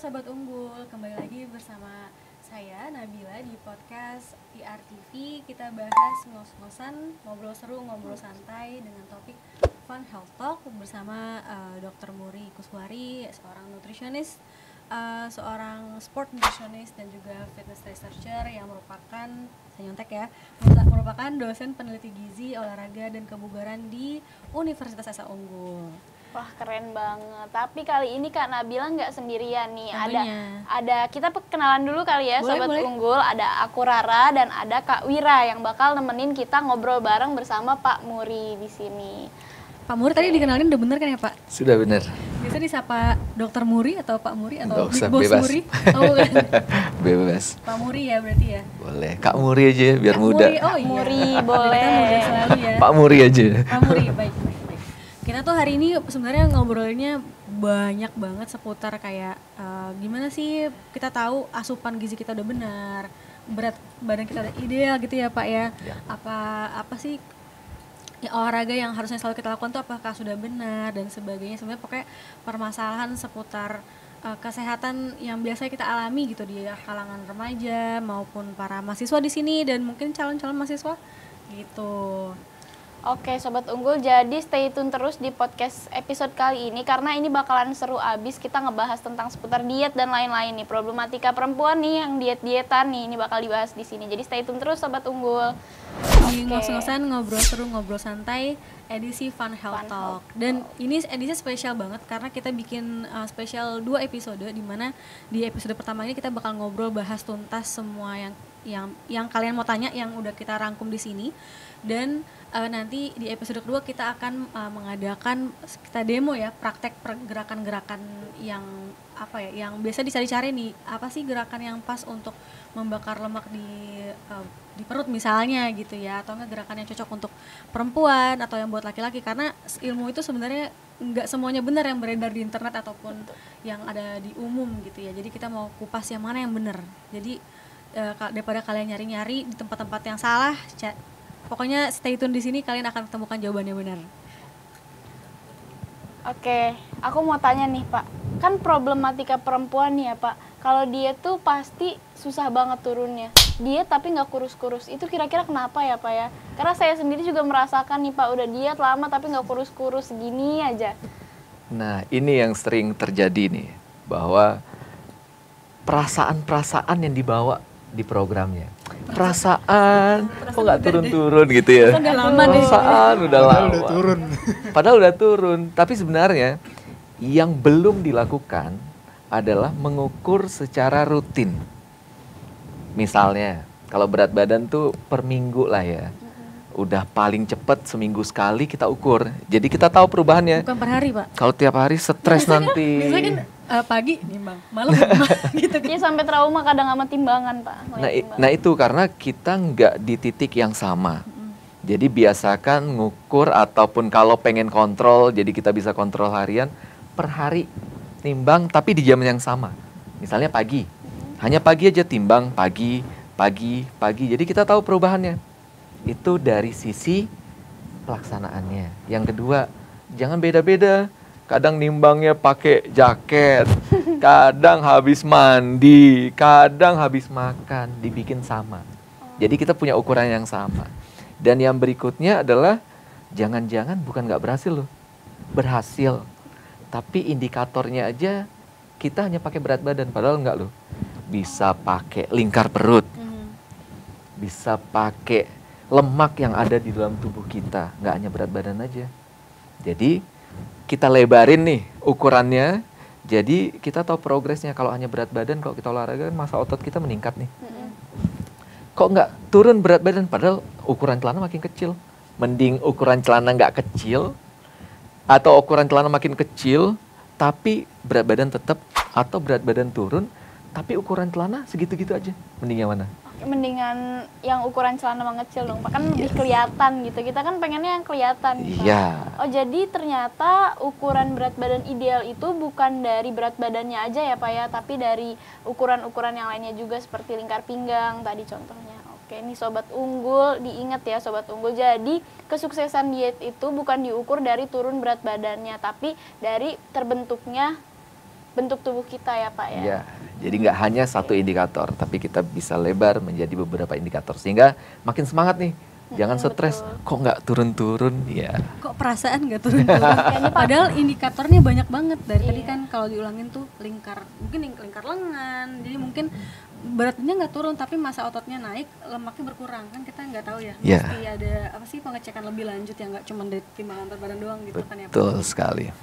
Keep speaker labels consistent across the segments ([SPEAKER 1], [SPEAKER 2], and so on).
[SPEAKER 1] Sobat Unggul, kembali lagi bersama saya Nabila di podcast IRTV. Kita bahas ngos-ngosan, ngobrol seru, ngobrol santai dengan topik Fun Health Talk bersama Dr. Muri Kuswari, seorang nutritionist, seorang sport nutritionist dan juga fitness researcher yang merupakan, saya nyontek ya, merupakan dosen peneliti gizi, olahraga dan kebugaran di Universitas Esa Unggul.
[SPEAKER 2] Wah, keren banget. Tapi kali ini Kak Nabila nggak sendirian nih.
[SPEAKER 1] Tentunya.
[SPEAKER 2] Ada kita kenalan dulu kali ya,
[SPEAKER 1] Boleh,
[SPEAKER 2] Sobat
[SPEAKER 1] boleh.
[SPEAKER 2] Unggul. Ada aku Rara dan ada Kak Wira yang bakal nemenin kita ngobrol bareng bersama Pak Muri di sini.
[SPEAKER 1] Pak Muri tadi dikenalin udah bener kan ya Pak?
[SPEAKER 3] Sudah benar.
[SPEAKER 1] Biasa disapa Dokter Muri atau Pak Muri atau
[SPEAKER 3] Nggak
[SPEAKER 1] Big
[SPEAKER 3] usah,
[SPEAKER 1] Boss
[SPEAKER 3] bebas.
[SPEAKER 1] Muri? Oh bukan.
[SPEAKER 3] Bebas.
[SPEAKER 1] Pak Muri ya berarti ya?
[SPEAKER 3] Boleh. Kak Muri aja biar
[SPEAKER 1] Kak
[SPEAKER 3] muda.
[SPEAKER 1] Muri, oh iya.
[SPEAKER 2] Muri,
[SPEAKER 1] Kita
[SPEAKER 2] boleh.
[SPEAKER 1] Muri selalu ya.
[SPEAKER 3] Pak Muri aja.
[SPEAKER 1] Pak Muri, baik. Kita tuh hari ini sebenarnya ngobrolnya banyak banget seputar kayak gimana sih kita tahu asupan gizi kita udah benar, berat badan kita udah ideal gitu ya Pak ya.
[SPEAKER 3] Ya.
[SPEAKER 1] Apa sih ya, olahraga yang harusnya selalu kita lakukan tuh apakah sudah benar dan sebagainya. Sebenarnya pokoknya permasalahan seputar kesehatan yang biasa kita alami gitu di kalangan remaja maupun para mahasiswa di sini dan mungkin calon-calon mahasiswa gitu.
[SPEAKER 2] Oke, Sobat Unggul, jadi stay tune terus di podcast episode kali ini karena ini bakalan seru abis. Kita ngebahas tentang seputar diet dan lain-lain nih, problematika perempuan nih yang diet-dietan nih, ini bakal dibahas di sini. Jadi stay tune terus Sobat Unggul.
[SPEAKER 1] Di ngos-ngosan ngobrol seru, ngobrol santai, edisi Fun Health Talk. Dan ini edisi spesial banget karena kita bikin spesial 2 episode, di mana di episode pertama ini kita bakal ngobrol bahas tuntas semua yang kalian mau tanya yang udah kita rangkum di sini. Dan nanti di episode kedua kita akan mengadakan, kita demo ya, praktek gerakan-gerakan yang apa ya, yang biasa dicari-cari nih, apa sih gerakan yang pas untuk membakar lemak di perut misalnya gitu ya, atau enggak gerakan yang cocok untuk perempuan atau yang buat laki-laki, karena ilmu itu sebenarnya nggak semuanya benar yang beredar di internet ataupun yang ada di umum gitu ya. Jadi kita mau kupas yang mana yang benar. Jadi daripada kalian nyari-nyari di tempat-tempat yang salah, pokoknya stay tune di sini, kalian akan temukan jawabannya benar.
[SPEAKER 2] Oke, aku mau tanya nih Pak, kan problematika perempuan nih ya Pak, kalau dia tuh pasti susah banget turunnya, diet tapi nggak kurus-kurus, itu kira-kira kenapa ya Pak ya? Karena saya sendiri juga merasakan nih Pak, udah diet lama tapi nggak kurus-kurus, segini aja.
[SPEAKER 3] Nah, ini yang sering terjadi nih, bahwa perasaan-perasaan yang dibawa di programnya. Perasaan kok nggak turun-turun gitu ya?
[SPEAKER 1] Udah lama deh.
[SPEAKER 3] Perasaan udah
[SPEAKER 4] Padahal
[SPEAKER 3] lama.
[SPEAKER 4] udah turun.
[SPEAKER 3] Padahal udah turun. Tapi sebenarnya yang belum dilakukan adalah mengukur secara rutin. Misalnya, kalau berat badan tuh per minggu lah ya. Udah paling cepat seminggu sekali kita ukur. Jadi kita tahu perubahannya.
[SPEAKER 1] Bukan per hari Pak.
[SPEAKER 3] Kalau tiap hari stres nanti.
[SPEAKER 1] Biasanya kan pagi nimbang, malam gitu kan.
[SPEAKER 2] Dia sampai trauma kadang sama timbangan Pak.
[SPEAKER 3] Nah itu karena kita nggak di titik yang sama. Jadi biasakan ngukur ataupun kalau pengen kontrol, jadi kita bisa kontrol harian, per hari timbang tapi di jam yang sama. Misalnya pagi, hanya pagi aja timbang, pagi. Jadi kita tahu perubahannya. Itu dari sisi pelaksanaannya. Yang kedua, jangan beda-beda. Kadang nimbangnya pakai jaket, kadang habis mandi, kadang habis makan, dibikin sama. Jadi kita punya ukuran yang sama. Dan yang berikutnya adalah jangan-jangan bukan nggak berhasil loh, berhasil. Tapi indikatornya aja kita hanya pakai berat badan, padahal nggak loh. Bisa pakai lingkar perut, bisa pakai lemak yang ada di dalam tubuh kita, nggak hanya berat badan aja. Jadi kita lebarin nih ukurannya, jadi kita tahu progresnya. Kalau hanya berat badan, kalau kita olahraga masa otot kita meningkat nih. Kok nggak turun berat badan, padahal ukuran celana makin kecil. Mending ukuran celana nggak kecil, atau ukuran celana makin kecil, tapi berat badan tetap, atau berat badan turun, tapi ukuran celana segitu-gitu aja. Mending yang mana?
[SPEAKER 2] Mendingan yang ukuran celana mengecil dong Pak, kan lebih kelihatan gitu. Kita kan pengennya yang kelihatan Pak.
[SPEAKER 3] Iya.
[SPEAKER 2] Oh, jadi ternyata ukuran berat badan ideal itu bukan dari berat badannya aja ya Pak ya, tapi dari ukuran-ukuran yang lainnya juga seperti lingkar pinggang tadi contohnya. Oke, ini Sobat Unggul, diingat ya Sobat Unggul. Jadi kesuksesan diet itu bukan diukur dari turun berat badannya, tapi dari terbentuknya bentuk tubuh kita ya Pak ya.
[SPEAKER 3] Ya, jadi nggak hanya satu indikator, tapi kita bisa lebar menjadi beberapa indikator sehingga makin semangat nih. Jangan stres,
[SPEAKER 2] betul.
[SPEAKER 3] kok nggak turun-turun ya.
[SPEAKER 1] Kok perasaan nggak turun-turun? Padahal indikatornya banyak banget dari tadi
[SPEAKER 2] Iya.
[SPEAKER 1] kan kalau diulangin tuh mungkin lingkar lengan. Jadi mungkin beratnya nggak turun tapi massa ototnya naik, lemaknya berkurang kan kita nggak tahu ya.
[SPEAKER 3] Iya.
[SPEAKER 1] Mesti ada apa sih pengecekan lebih lanjut ya nggak cuma dari timbangan berat badan doang gitu kan ya Pak.
[SPEAKER 3] Betul sekali.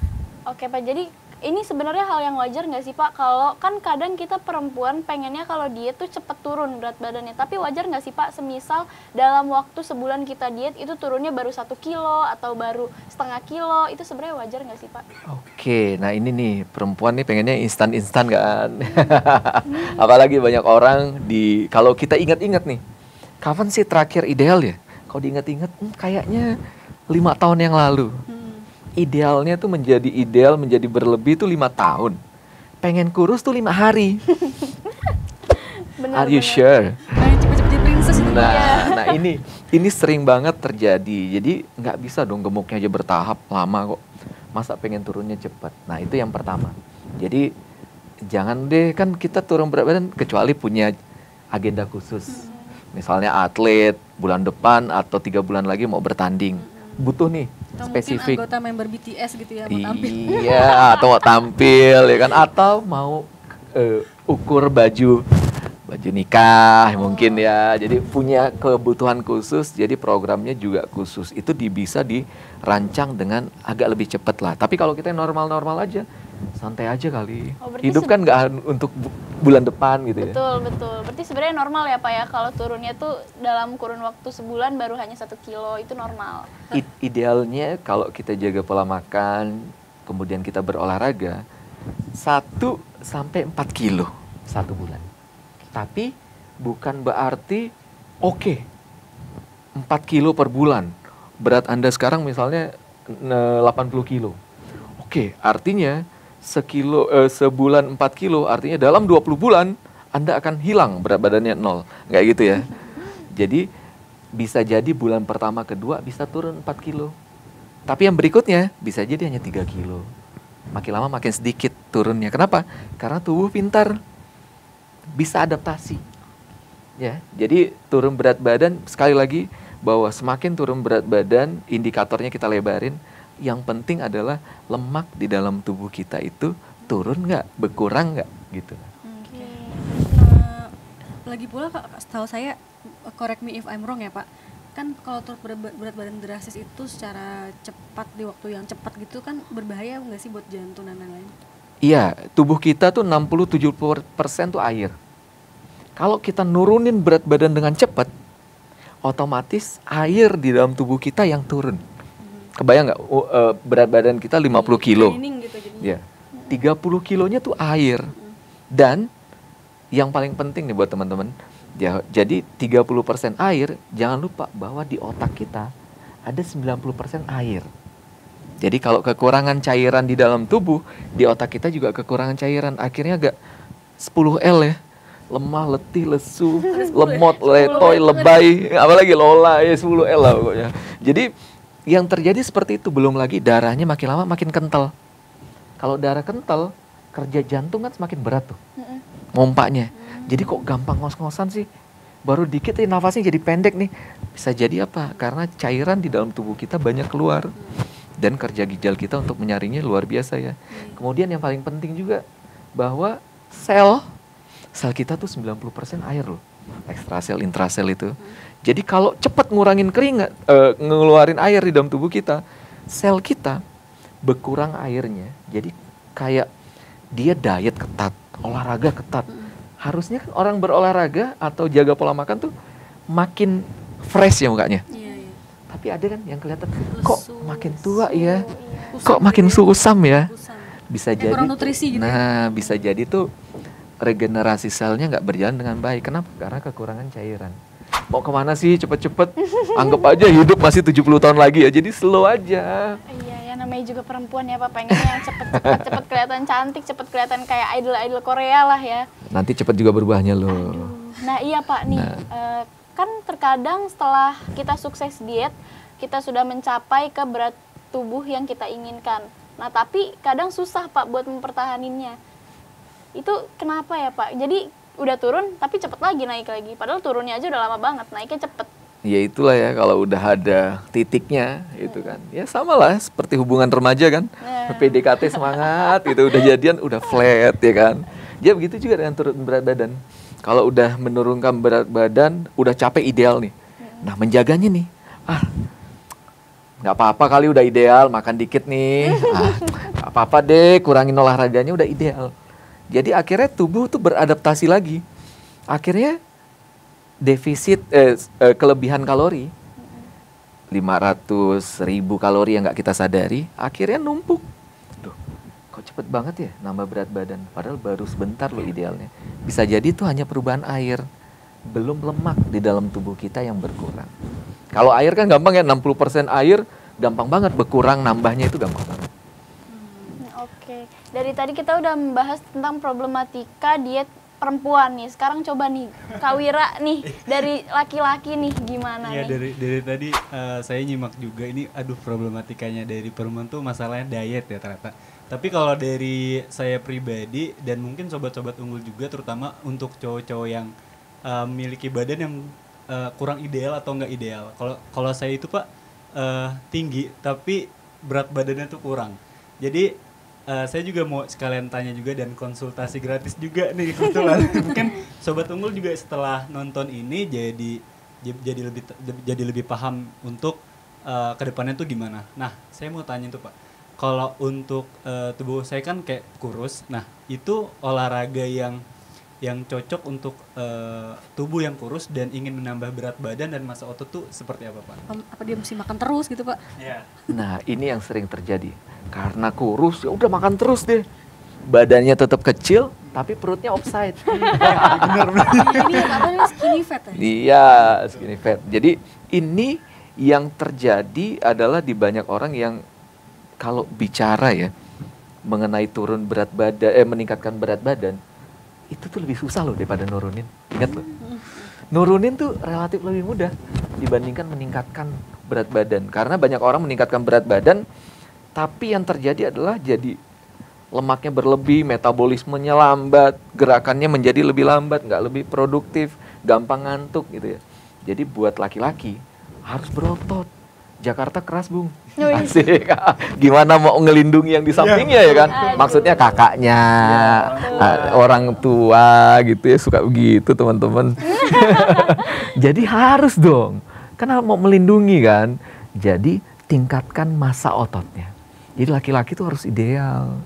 [SPEAKER 2] Oke Pak, jadi ini sebenarnya hal yang wajar nggak sih Pak? Kalau kan kadang kita perempuan pengennya kalau diet tuh cepet turun berat badannya. Tapi wajar nggak sih Pak, semisal dalam waktu sebulan kita diet itu turunnya baru 1 kilo atau baru setengah kilo, itu sebenarnya wajar nggak sih Pak?
[SPEAKER 3] Oke, nah ini nih perempuan nih pengennya instan-instan kan. Apalagi banyak orang kalau kita ingat-ingat nih, kapan sih terakhir ideal ya? Kalau diingat-ingat, kayaknya 5 tahun yang lalu. Idealnya tuh menjadi berlebih tuh 5 tahun. Pengen kurus tuh 5 hari.
[SPEAKER 2] Bener,
[SPEAKER 3] Are you
[SPEAKER 2] bener.
[SPEAKER 3] sure?
[SPEAKER 1] Pengen cepet-cepet jadi princess itu.
[SPEAKER 3] Nah ini sering banget terjadi. Jadi nggak bisa dong gemuknya aja bertahap lama kok. Masa pengen turunnya cepat. Nah itu yang pertama. Jadi jangan deh, kan kita turun berat badan kecuali punya agenda khusus. Misalnya atlet bulan depan atau 3 bulan lagi mau bertanding. Butuh nih
[SPEAKER 1] Atau
[SPEAKER 3] spesifik.
[SPEAKER 1] mungkin anggota member BTS gitu ya mau tampil.
[SPEAKER 3] Iya, atau mau tampil ya kan, atau mau ukur baju nikah mungkin ya. Jadi punya kebutuhan khusus, jadi programnya juga khusus. Itu bisa dirancang dengan agak lebih cepat lah. Tapi kalau kita normal-normal aja, santai aja kali.
[SPEAKER 2] Oh, berarti
[SPEAKER 3] Hidup kan nggak untuk bulan depan gitu ya.
[SPEAKER 2] Betul, betul. Berarti sebenarnya normal ya Pak ya, kalau turunnya tuh dalam kurun waktu sebulan baru hanya 1 kilo, itu normal.
[SPEAKER 3] Idealnya kalau kita jaga pola makan, kemudian kita berolahraga, 1 sampai 4 kilo 1 bulan. Tapi bukan berarti 4 kilo per bulan. Berat Anda sekarang misalnya 80 kilo. Artinya sebulan 4 kilo, artinya dalam 20 bulan Anda akan hilang berat badannya 0. Nggak gitu ya. Jadi bisa jadi bulan pertama kedua bisa turun 4 kilo. Tapi yang berikutnya bisa jadi hanya 3 kilo. Makin lama makin sedikit turunnya. Kenapa? Karena tubuh pintar, bisa adaptasi. Ya, jadi turun berat badan, sekali lagi bahwa semakin turun berat badan, indikatornya kita lebarin. Yang penting adalah lemak di dalam tubuh kita itu turun nggak, berkurang nggak gitu.
[SPEAKER 1] Oke. Lagi pula setahu saya, correct me if I'm wrong ya Pak, kan kalau turun berat badan drastis itu secara cepat di waktu yang cepat gitu kan berbahaya nggak sih buat jantung dan lain-lain?
[SPEAKER 3] Iya, tubuh kita tuh 60-70% tuh air. Kalau kita nurunin berat badan dengan cepat, otomatis air di dalam tubuh kita yang turun. Kebayang nggak berat badan kita 50 kilo?
[SPEAKER 1] Training gitu jadinya.
[SPEAKER 3] Ya, 30 kilonya tuh air. Dan yang paling penting nih buat teman-teman, jadi 30% air, jangan lupa bahwa di otak kita ada 90% air. Jadi kalau kekurangan cairan di dalam tubuh, di otak kita juga kekurangan cairan. Akhirnya agak 10L ya. Lemah, letih, lesu, lemot, letoy, lebay, apalagi lola ya 10L lah pokoknya. Jadi yang terjadi seperti itu, belum lagi darahnya makin lama makin kental. Kalau darah kental, kerja jantung kan semakin berat tuh, mompanya. Jadi kok gampang ngos-ngosan sih? Baru dikit nafasnya jadi pendek nih. Bisa jadi apa? Karena cairan di dalam tubuh kita banyak keluar. Dan kerja ginjal kita untuk menyaringnya luar biasa ya. Kemudian yang paling penting juga, bahwa sel kita tuh 90% air loh. Ekstrasel, intrasel itu. Jadi kalau cepat ngurangin keringat, ngeluarin air di dalam tubuh kita, sel kita berkurang airnya. Jadi kayak dia diet ketat, olahraga ketat. Harusnya kan orang berolahraga atau jaga pola makan tuh makin fresh ya mukanya.
[SPEAKER 1] Iya, iya.
[SPEAKER 3] Tapi ada kan yang kelihatan kok
[SPEAKER 1] Lesu,
[SPEAKER 3] makin tua ya,
[SPEAKER 1] Kusam
[SPEAKER 3] kok makin
[SPEAKER 1] gitu ya.
[SPEAKER 3] susam ya.
[SPEAKER 1] Kusam.
[SPEAKER 3] Bisa
[SPEAKER 1] Kayak
[SPEAKER 3] jadi.
[SPEAKER 1] kurang nutrisi gitu ya.
[SPEAKER 3] Nah, bisa jadi tuh regenerasi selnya nggak berjalan dengan baik. Kenapa? Karena kekurangan cairan. Mau kemana sih cepet-cepet? Anggap aja hidup masih 70 tahun lagi ya, jadi slow aja.
[SPEAKER 2] Iya, ya namanya juga perempuan ya Pak, pengennya yang cepet kelihatan cantik, cepet kelihatan kayak idol-idol Korea lah ya.
[SPEAKER 3] Nanti cepet juga berubahnya loh.
[SPEAKER 2] Nah iya Pak nih, kan terkadang setelah kita sukses diet, kita sudah mencapai ke berat tubuh yang kita inginkan. Nah tapi kadang susah Pak buat mempertahaninnya. Itu kenapa ya Pak? Jadi udah turun tapi cepet lagi naik lagi. Padahal turunnya aja udah lama banget, naiknya cepet.
[SPEAKER 3] Ya itulah ya, kalau udah ada titiknya itu kan. Ya sama lah seperti hubungan remaja kan. PDKT semangat itu udah jadian udah flat ya kan. Ya begitu juga dengan turun berat badan. Kalau udah menurunkan berat badan, udah capek ideal nih. Nah menjaganya nih, nggak apa-apa kali udah ideal, makan dikit nih. Nggak apa-apa deh, kurangin olahraganya udah ideal. Jadi akhirnya tubuh tuh beradaptasi lagi. Akhirnya defisit kelebihan kalori 500.000 kalori yang nggak kita sadari akhirnya numpuk. Duh, kok cepet banget ya nambah berat badan, padahal baru sebentar loh idealnya. Bisa jadi itu hanya perubahan air, belum lemak di dalam tubuh kita yang berkurang. Kalau air kan gampang ya, 60% air gampang banget, berkurang nambahnya itu gampang banget.
[SPEAKER 2] Oke, dari tadi kita udah membahas tentang problematika diet perempuan nih. Sekarang coba nih Kak Wira nih, dari laki-laki nih gimana
[SPEAKER 4] Iya,
[SPEAKER 2] nih?
[SPEAKER 4] dari tadi saya nyimak juga ini, aduh problematikanya dari perempuan tuh masalahnya diet ya ternyata. Tapi kalau dari saya pribadi dan mungkin sobat-sobat unggul juga, terutama untuk cowok-cowok yang memiliki badan yang kurang ideal atau enggak ideal. Kalau saya itu Pak tinggi tapi berat badannya tuh kurang. Jadi saya juga mau sekalian tanya juga dan konsultasi gratis juga nih kebetulan. Mungkin sobat unggul juga setelah nonton ini jadi lebih paham untuk kedepannya tuh gimana. Nah, saya mau tanya tuh Pak, kalau untuk tubuh saya kan kayak kurus. Nah, itu olahraga yang cocok untuk tubuh yang kurus dan ingin menambah berat badan dan massa otot tuh seperti apa Pak?
[SPEAKER 1] Apa dia mesti makan terus gitu Pak?
[SPEAKER 4] Iya.
[SPEAKER 3] Nah ini yang sering terjadi, karena kurus ya udah makan terus deh, badannya tetap kecil tapi perutnya offside.
[SPEAKER 4] Benar.
[SPEAKER 1] Ini apa namanya, skinny fat ya?
[SPEAKER 3] Iya, skinny fat. Jadi ini yang terjadi adalah di banyak orang yang kalau bicara ya mengenai turun berat badan, meningkatkan berat badan, itu tuh lebih susah loh daripada nurunin. Ingat loh, nurunin tuh relatif lebih mudah dibandingkan meningkatkan berat badan. Karena banyak orang meningkatkan berat badan, tapi yang terjadi adalah jadi lemaknya berlebih, metabolismenya lambat, gerakannya menjadi lebih lambat, nggak lebih produktif, gampang ngantuk gitu ya. Jadi buat laki-laki harus berotot. Jakarta keras Bung, asik. Gimana mau ngelindungi yang di sampingnya ya kan? Maksudnya kakaknya, orang tua gitu ya, suka begitu teman-teman. Jadi harus dong, karena mau melindungi kan. Jadi tingkatkan massa ototnya. Jadi laki-laki itu harus ideal.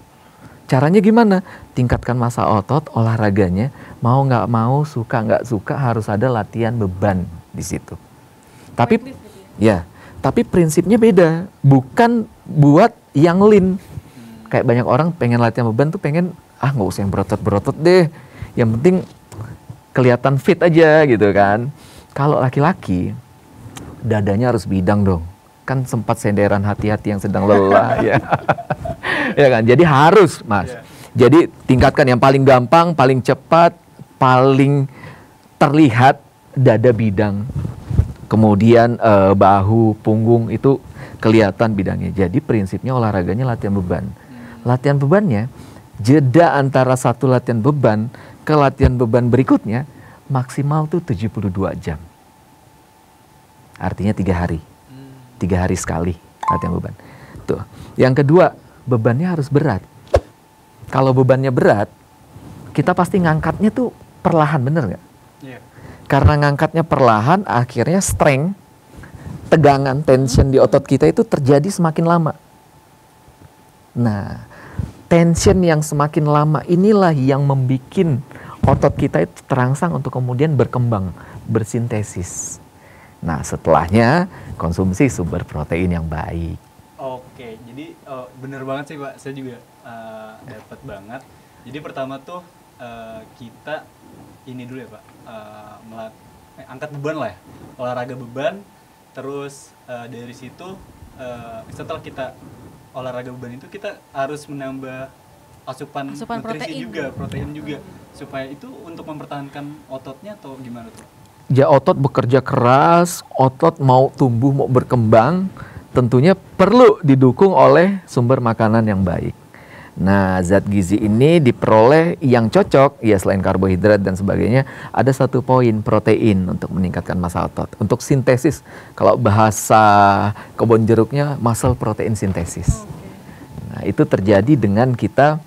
[SPEAKER 3] Caranya gimana? Tingkatkan massa otot, olahraganya. Mau nggak mau, suka nggak suka, harus ada latihan beban di situ. Tapi ya, tapi prinsipnya beda. Bukan buat yang lean. Kayak banyak orang pengen latihan beban tuh pengen nggak usah yang berotot-berotot deh. Yang penting kelihatan fit aja gitu kan. Kalau laki-laki dadanya harus bidang dong. Kan sempat senderan hati-hati yang sedang lelah ya. Ya kan? Jadi harus, Mas. Jadi tingkatkan yang paling gampang, paling cepat, paling terlihat dada bidang. Kemudian bahu, punggung itu kelihatan bidangnya. Jadi prinsipnya olahraganya latihan beban. Latihan bebannya jeda antara satu latihan beban ke latihan beban berikutnya maksimal tuh 72 jam. Artinya 3 hari. 3 hari sekali latihan beban. Tuh. Yang kedua, bebannya harus berat. Kalau bebannya berat, kita pasti ngangkatnya tuh perlahan, bener nggak?
[SPEAKER 4] Iya.
[SPEAKER 3] Karena ngangkatnya perlahan, akhirnya strength, tegangan, tension di otot kita itu terjadi semakin lama. Nah, tension yang semakin lama inilah yang membuat otot kita itu terangsang untuk kemudian berkembang, bersintesis. Nah, setelahnya konsumsi sumber protein yang baik.
[SPEAKER 4] Oke, jadi bener banget sih Pak, saya juga dapat banget. Jadi pertama tuh kita ini dulu ya Pak, angkat beban lah ya, olahraga beban, terus dari situ setelah kita olahraga beban itu kita harus menambah asupan nutrisi protein juga, supaya itu untuk mempertahankan ototnya atau gimana tuh?
[SPEAKER 3] Ya otot bekerja keras, otot mau tumbuh, mau berkembang, tentunya perlu didukung oleh sumber makanan yang baik. Nah, zat gizi ini diperoleh yang cocok, ya selain karbohidrat dan sebagainya, ada satu poin protein untuk meningkatkan massa otot. Untuk sintesis, kalau bahasa kebun jeruknya muscle protein sintesis. Nah, itu terjadi dengan kita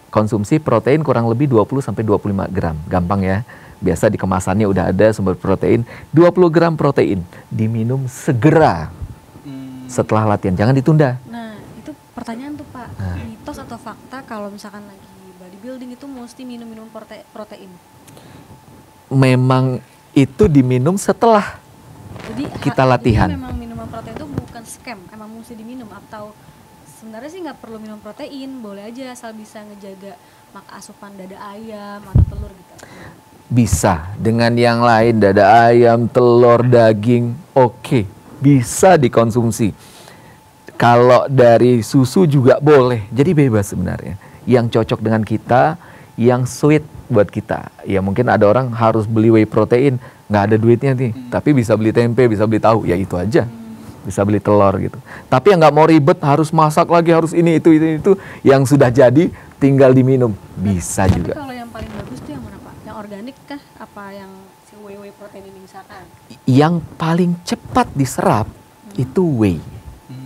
[SPEAKER 3] konsumsi protein kurang lebih 20-25 gram. Gampang ya. Biasa di kemasannya udah ada sumber protein. 20 gram protein diminum segera setelah latihan. Jangan ditunda.
[SPEAKER 1] Nah, itu pertanyaan tuh Pak, mitos atau fakta kalau misalkan lagi bodybuilding itu mesti minum protein?
[SPEAKER 3] Memang itu diminum setelah
[SPEAKER 1] Jadi
[SPEAKER 3] kita latihan.
[SPEAKER 1] Jadi memang minuman protein itu bukan scam, emang mesti diminum atau sebenarnya sih nggak perlu minum protein, boleh aja asal bisa ngejaga asupan dada ayam atau telur gitu.
[SPEAKER 3] Bisa dengan yang lain, dada ayam, telur, daging, oke, bisa dikonsumsi. Kalau dari susu juga boleh, jadi bebas sebenarnya. Yang cocok dengan kita, yang sweet buat kita. Ya mungkin ada orang harus beli whey protein, nggak ada duitnya nih, tapi bisa beli tempe, bisa beli tahu, ya itu aja. Bisa beli telur gitu. Tapi yang nggak mau ribet, harus masak lagi, harus ini itu, yang sudah jadi tinggal diminum, bisa
[SPEAKER 1] Tapi
[SPEAKER 3] juga.
[SPEAKER 1] kalau yang paling bagus tuh yang mana Pak? Yang organik kah? Apa yang si whey protein ini misalkan?
[SPEAKER 3] Yang paling cepat diserap itu whey.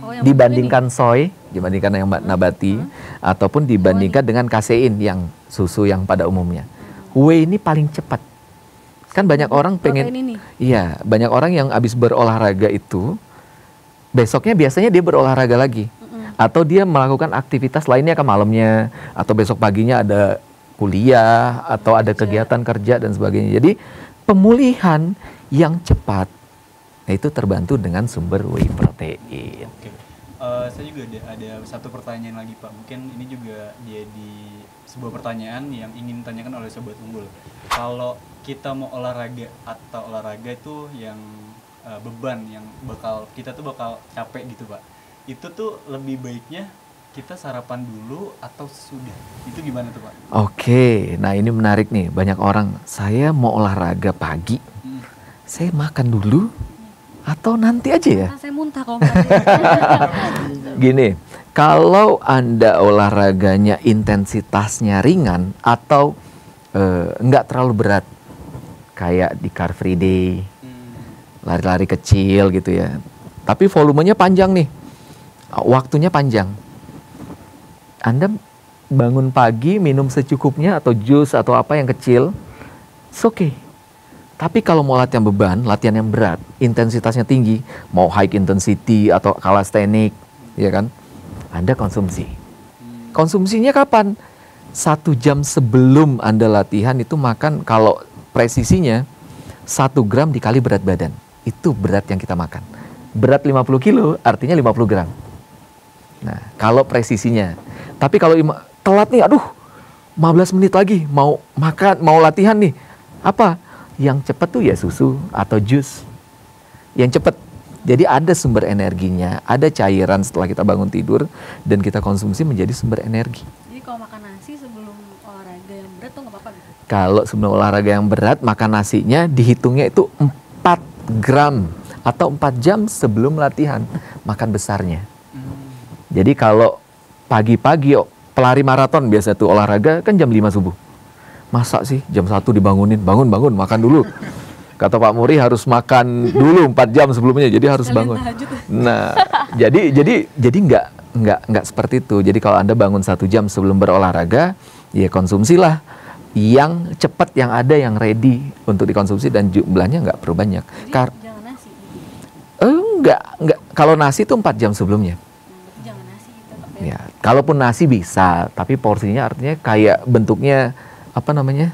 [SPEAKER 1] Oh, yang
[SPEAKER 3] Dibandingkan soy, dibandingkan yang nabati, ataupun dibandingkan dengan kasein yang susu yang pada umumnya. Whey ini paling cepat. Kan banyak orang pengen,
[SPEAKER 1] protein ini.
[SPEAKER 3] iya, banyak orang yang habis berolahraga itu, besoknya biasanya dia berolahraga lagi. Atau dia melakukan aktivitas lainnya ke malamnya, atau besok paginya ada kuliah, atau ada kegiatan kerja dan sebagainya. Jadi pemulihan yang cepat, nah itu terbantu dengan sumber whey protein.
[SPEAKER 4] Oke. Saya juga ada satu pertanyaan lagi Pak. Mungkin ini juga jadi sebuah pertanyaan yang ingin ditanyakan oleh Sobat Unggul. Kalau kita mau olahraga atau olahraga itu yang beban yang kita tuh bakal capek gitu Pak. Itu tuh lebih baiknya kita sarapan dulu atau sesudah? Itu gimana tuh Pak?
[SPEAKER 3] Oke, nah ini menarik nih. Banyak orang, saya mau olahraga pagi, saya makan dulu atau nanti aja ya?
[SPEAKER 1] Nah, saya muntah kalau makan.
[SPEAKER 3] Gini, kalau Anda olahraganya intensitasnya ringan atau nggak terlalu berat, kayak di Car Free Day, lari-lari kecil gitu ya. Tapi volumenya panjang nih, waktunya panjang. Anda bangun pagi minum secukupnya atau jus atau apa yang kecil, it's okay. Tapi kalau mau latihan beban, latihan yang berat, intensitasnya tinggi, mau high intensity atau calisthenics, ya kan? Anda konsumsi. Konsumsinya kapan? 1 jam sebelum Anda latihan itu makan, kalau presisinya 1 gram dikali berat badan. Itu berat yang kita makan. Berat 50 kilo artinya 50 gram. Nah, kalau presisinya. Tapi kalau telat nih, aduh 15 menit lagi mau makan, mau latihan nih. Apa? Yang cepat tuh ya susu atau jus. Yang cepat. Jadi ada sumber energinya, ada cairan setelah kita bangun tidur dan kita konsumsi menjadi sumber energi.
[SPEAKER 1] Jadi kalau makan nasi sebelum olahraga yang berat tuh nggak apa-apa gitu?
[SPEAKER 3] Kalau sebelum olahraga yang berat, makan nasinya dihitungnya itu 4 gram atau 4 jam sebelum latihan, makan besarnya. Jadi kalau pagi-pagi pelari maraton biasa tuh olahraga kan jam 5 subuh. Masa sih jam 1 dibangunin, bangun, makan dulu. Kata Pak Muri harus makan dulu 4 jam sebelumnya, jadi harus bangun. Nah, jadi nggak seperti itu. Jadi kalau Anda bangun 1 jam sebelum berolahraga, ya konsumsilah yang cepat, yang ada, yang ready untuk dikonsumsi dan jumlahnya nggak perlu banyak.
[SPEAKER 1] Jadi jangan nasi.
[SPEAKER 3] Enggak. Kalau nasi itu 4 jam sebelumnya.
[SPEAKER 1] Berarti jangan nasi tetap ya.
[SPEAKER 3] Ya, kalaupun nasi bisa, tapi porsinya artinya kayak bentuknya apa namanya?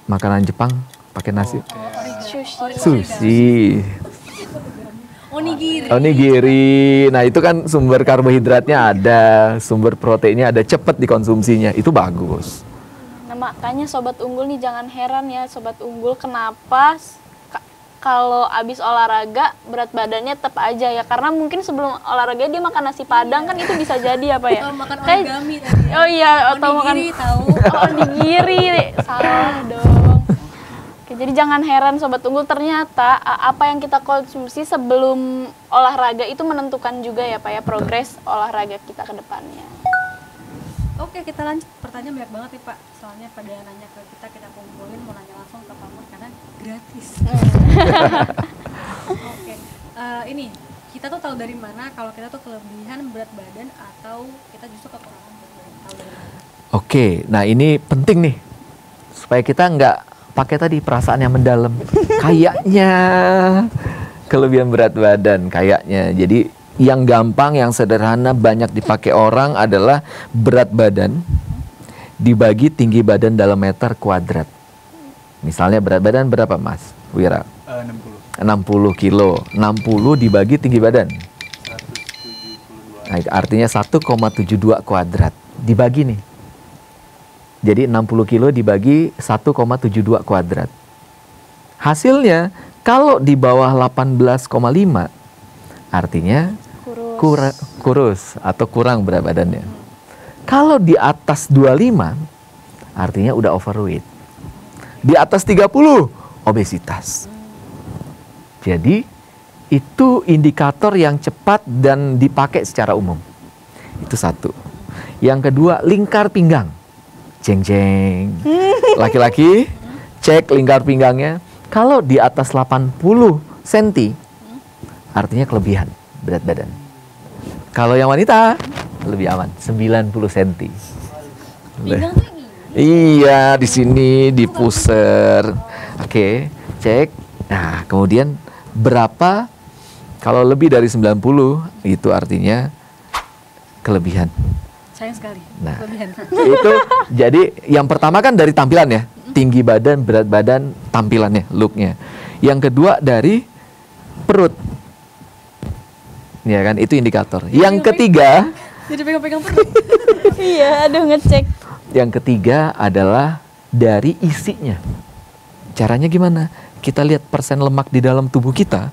[SPEAKER 3] Makanan Jepang pakai nasi. Sushi.
[SPEAKER 1] Onigiri.
[SPEAKER 3] Onigiri. Nah, itu kan sumber karbohidratnya ada, sumber proteinnya ada, cepat dikonsumsinya. Itu bagus.
[SPEAKER 2] Nah, makanya Sobat Unggul nih jangan heran ya Sobat Unggul, kenapa kalau abis olahraga berat badannya tetap aja ya, karena mungkin sebelum olahraga dia makan nasi padang kan itu bisa jadi apa ya?
[SPEAKER 1] Atau makan origami tadi ya.
[SPEAKER 2] Oh iya, atau makan
[SPEAKER 1] onigiri tahu.
[SPEAKER 2] onigiri, salah dong. Oke, jadi jangan heran Sobat Unggul, ternyata apa yang kita konsumsi sebelum olahraga itu menentukan juga ya Pak ya progres olahraga kita ke depannya.
[SPEAKER 1] Oke, kita lanjut. Pertanyaan banyak banget nih Pak. Soalnya pada nanya ke kita kumpulin, mau nanya langsung ke Pak Mun karena gratis. Oke, ini kita tuh tahu dari mana kalau kita tuh kelebihan berat badan atau kita justru kekurangan berat badan? Tahu dari mana?
[SPEAKER 3] Oke, nah ini penting nih supaya kita nggak pakai tadi perasaan yang mendalam. Kayaknya kelebihan berat badan, kayaknya. Jadi yang gampang, yang sederhana, banyak dipakai orang adalah berat badan dibagi tinggi badan dalam meter kuadrat. Misalnya berat badan berapa Mas Wira?
[SPEAKER 4] 60.
[SPEAKER 3] 60 kilo. 60 dibagi tinggi badan.
[SPEAKER 4] 172.
[SPEAKER 3] Nah, artinya 1,72 kuadrat. Dibagi nih. Jadi 60 kilo dibagi 1,72 kuadrat. Hasilnya kalau di bawah 18,5 artinya kurus atau kurang berat badannya. Kalau di atas 25 artinya udah overweight. Di atas 30 obesitas. Jadi itu indikator yang cepat dan dipakai secara umum. Itu satu. Yang kedua, lingkar pinggang. Jeng jeng. Laki-laki cek lingkar pinggangnya. Kalau di atas 80 cm artinya kelebihan berat badan. Kalau yang wanita lebih aman, 90 cm.
[SPEAKER 1] Pinggang tuh ini.
[SPEAKER 3] Iya, di sini di pusar. Oke, cek. Nah, kemudian berapa? Kalau lebih dari 90 itu artinya kelebihan.
[SPEAKER 1] Sayang sekali.
[SPEAKER 3] Nah,
[SPEAKER 1] Kelebihan.
[SPEAKER 3] itu jadi yang pertama kan dari tampilan ya, tinggi badan, berat badan, tampilannya, looknya. Yang kedua dari perut, ya kan, itu indikator. Yang ketiga,
[SPEAKER 1] Jadi pegang-pegang perut.
[SPEAKER 2] Iya, aduh ngecek.
[SPEAKER 3] yang ketiga adalah dari isinya. Caranya gimana? Kita lihat persen lemak di dalam tubuh kita.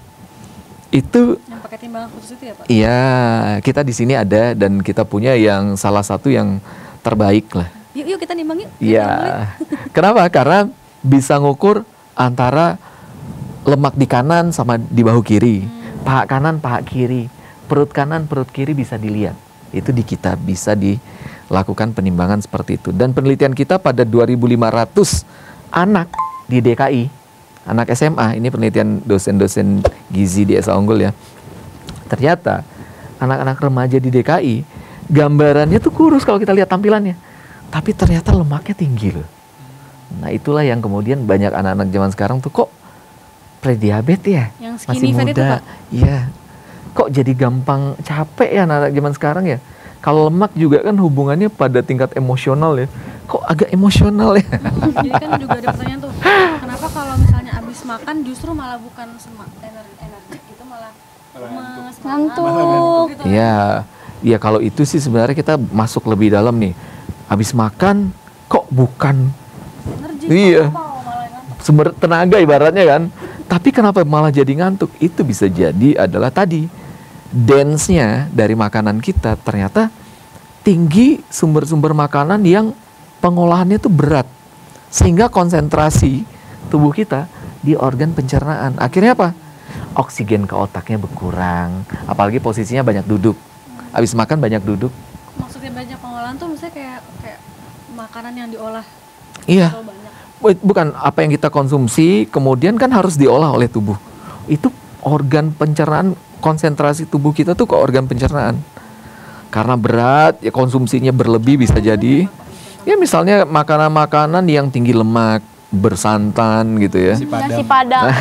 [SPEAKER 3] Itu
[SPEAKER 1] Yang pakai timbangan khusus itu ya Pak?
[SPEAKER 3] iya, kita di sini ada dan kita punya yang salah satu yang terbaik lah.
[SPEAKER 1] Yuk kita nimbang yuk.
[SPEAKER 3] Iya. Kenapa? Karena bisa ngukur antara lemak di kanan sama di bahu kiri, paha kanan, paha kiri, perut kanan, perut kiri bisa dilihat. Itu di kita bisa dilakukan penimbangan seperti itu. Dan penelitian kita pada 2.500 anak di DKI, anak SMA, ini penelitian dosen-dosen gizi di SA Unggul ya. Ternyata anak-anak remaja di DKI gambarannya tuh kurus kalau kita lihat tampilannya, tapi ternyata lemaknya tinggi loh. Nah itulah yang kemudian banyak anak-anak zaman sekarang tuh kok prediabetes ya,
[SPEAKER 1] Yang
[SPEAKER 3] masih
[SPEAKER 1] skinny fat itu,
[SPEAKER 3] muda,
[SPEAKER 1] Pak?
[SPEAKER 3] iya. Kok jadi gampang capek ya anak-anak zaman sekarang ya? Kalau lemak juga kan hubungannya pada tingkat emosional ya. Kok agak emosional ya?
[SPEAKER 1] Jadi kan juga ada pertanyaan tuh, kenapa kalau misalnya abis makan justru malah bukan energi itu malah lemes,
[SPEAKER 2] Ngantuk.
[SPEAKER 1] gitu.
[SPEAKER 3] Iya, ya kalau itu sih sebenarnya kita masuk lebih dalam nih. Habis makan kok bukan
[SPEAKER 1] Energi.
[SPEAKER 3] Iya.
[SPEAKER 1] Kenapa malah ngantuk?
[SPEAKER 3] sumber tenaga ibaratnya kan. Tapi kenapa malah jadi ngantuk? Itu bisa jadi adalah tadi densenya dari makanan kita ternyata tinggi sumber-sumber makanan yang pengolahannya itu berat. Sehingga konsentrasi tubuh kita di organ pencernaan. Akhirnya apa? Oksigen ke otaknya berkurang. Apalagi posisinya banyak duduk. Habis makan banyak duduk.
[SPEAKER 1] Maksudnya banyak pengolahan tuh misalnya kayak makanan yang diolah
[SPEAKER 3] Iya.
[SPEAKER 1] terlalu banyak.
[SPEAKER 3] Bukan apa yang kita konsumsi kemudian kan harus diolah oleh tubuh. Itu organ pencernaan, konsentrasi tubuh kita tuh ke organ pencernaan. Karena berat ya konsumsinya berlebih bisa jadi. Ya misalnya makanan-makanan yang tinggi lemak, bersantan gitu ya.
[SPEAKER 2] Nasi Padang.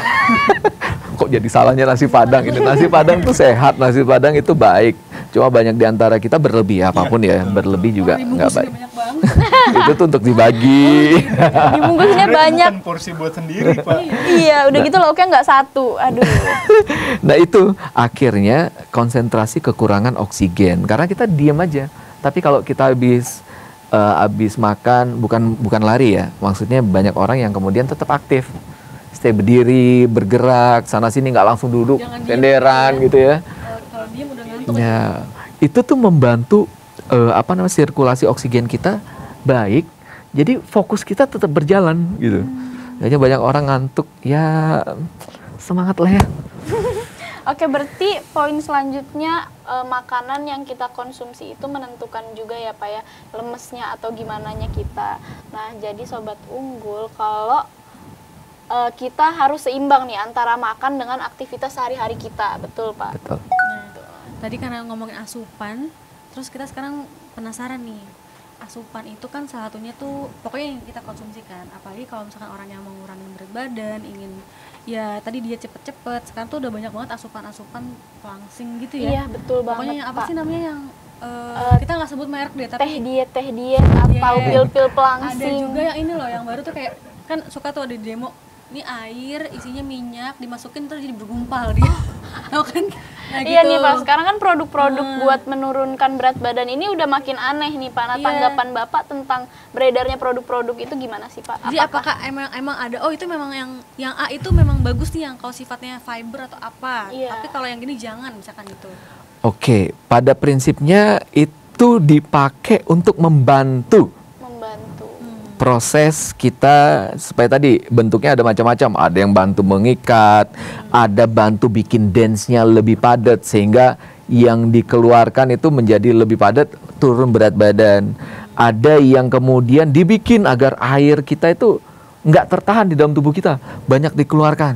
[SPEAKER 3] Kok jadi salahnya nasi Padang ini? Nasi Padang tuh sehat, nasi Padang itu baik. Cuma banyak diantara kita berlebih, apapun ya berlebih juga nggak baik.
[SPEAKER 1] Banyak banget.
[SPEAKER 3] Itu tuh untuk dibagi.
[SPEAKER 2] Dibungkusnya banyak.
[SPEAKER 4] Bukan porsi buat sendiri, Pak.
[SPEAKER 2] Iya, udah gitu lauknya nggak satu. Aduh.
[SPEAKER 3] Nah itu akhirnya konsentrasi kekurangan oksigen karena kita diam aja. Tapi kalau kita habis makan bukan lari ya, maksudnya banyak orang yang kemudian tetap aktif, stay berdiri, bergerak sana sini, nggak langsung duduk
[SPEAKER 1] Jangan diem,
[SPEAKER 3] tenderan
[SPEAKER 1] ya.
[SPEAKER 3] gitu ya.
[SPEAKER 1] Kalau diem udah ngantuk.
[SPEAKER 3] Ya itu tuh membantu sirkulasi oksigen kita baik, jadi fokus kita tetap berjalan gitu. Kayaknya banyak orang ngantuk, ya semangat lah ya.
[SPEAKER 2] Oke, berarti poin selanjutnya makanan yang kita konsumsi itu menentukan juga ya Pak ya, lemesnya atau gimananya kita. Nah, jadi Sobat Unggul, kalau kita harus seimbang nih antara makan dengan aktivitas sehari-hari kita, betul Pak?
[SPEAKER 3] Betul.
[SPEAKER 1] Nah, tadi karena ngomongin asupan, terus kita sekarang penasaran nih, asupan itu kan salah satunya tuh pokoknya yang kita konsumsikan, apalagi kalau misalkan orang yang mau ngurangin berat badan, ingin ya tadi dia cepet-cepet, sekarang tuh udah banyak banget asupan-asupan langsing gitu ya.
[SPEAKER 2] Iya, betul banget
[SPEAKER 1] Pokoknya yang apa
[SPEAKER 2] Pak.
[SPEAKER 1] sih namanya yang kita nggak sebut merek deh, tapi
[SPEAKER 2] Teh diet atau
[SPEAKER 1] Iya.
[SPEAKER 2] pil-pil
[SPEAKER 1] ada
[SPEAKER 2] pelangsing.
[SPEAKER 1] juga yang ini loh, yang baru tuh kayak kan suka tuh ada demo, ini air isinya minyak dimasukin terus jadi bergumpal dia. Tau kan? Nah,
[SPEAKER 2] Iya
[SPEAKER 1] gitu.
[SPEAKER 2] nih Pak, sekarang kan produk-produk buat menurunkan berat badan ini udah makin aneh nih Pak. Nah,
[SPEAKER 1] Iya.
[SPEAKER 2] tanggapan Bapak tentang beredarnya produk-produk itu gimana sih Pak?
[SPEAKER 1] Jadi apakah emang ada, oh itu memang yang A itu memang bagus nih yang kalau sifatnya fiber atau apa,
[SPEAKER 2] Iya.
[SPEAKER 1] tapi kalau yang gini jangan misalkan gitu.
[SPEAKER 3] Oke, pada prinsipnya itu dipakai untuk membantu
[SPEAKER 2] membantu?
[SPEAKER 3] proses kita supaya tadi bentuknya ada macam-macam. Ada yang bantu mengikat, ada bantu bikin dance-nya lebih padat sehingga yang dikeluarkan itu menjadi lebih padat, turun berat badan. Ada yang kemudian dibikin agar air kita itu nggak tertahan di dalam tubuh kita, banyak dikeluarkan.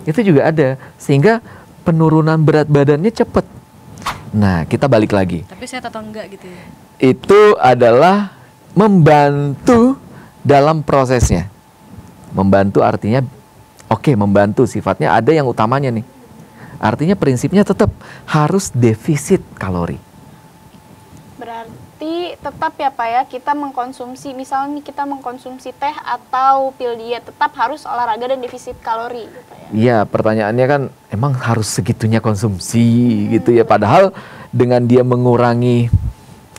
[SPEAKER 3] Itu juga ada sehingga penurunan berat badannya cepat. Nah, kita balik lagi.
[SPEAKER 1] Tapi sehat atau enggak gitu ya.
[SPEAKER 3] Itu adalah membantu dalam prosesnya. Membantu artinya, oke, membantu sifatnya ada yang utamanya nih. Artinya prinsipnya tetap harus defisit kalori.
[SPEAKER 2] Berarti tetap ya Pak ya, kita mengkonsumsi, misalnya kita mengkonsumsi teh atau pil diet, tetap harus olahraga dan defisit kalori gitu ya.
[SPEAKER 3] Iya, pertanyaannya kan emang harus segitunya konsumsi gitu ya. Padahal dengan dia mengurangi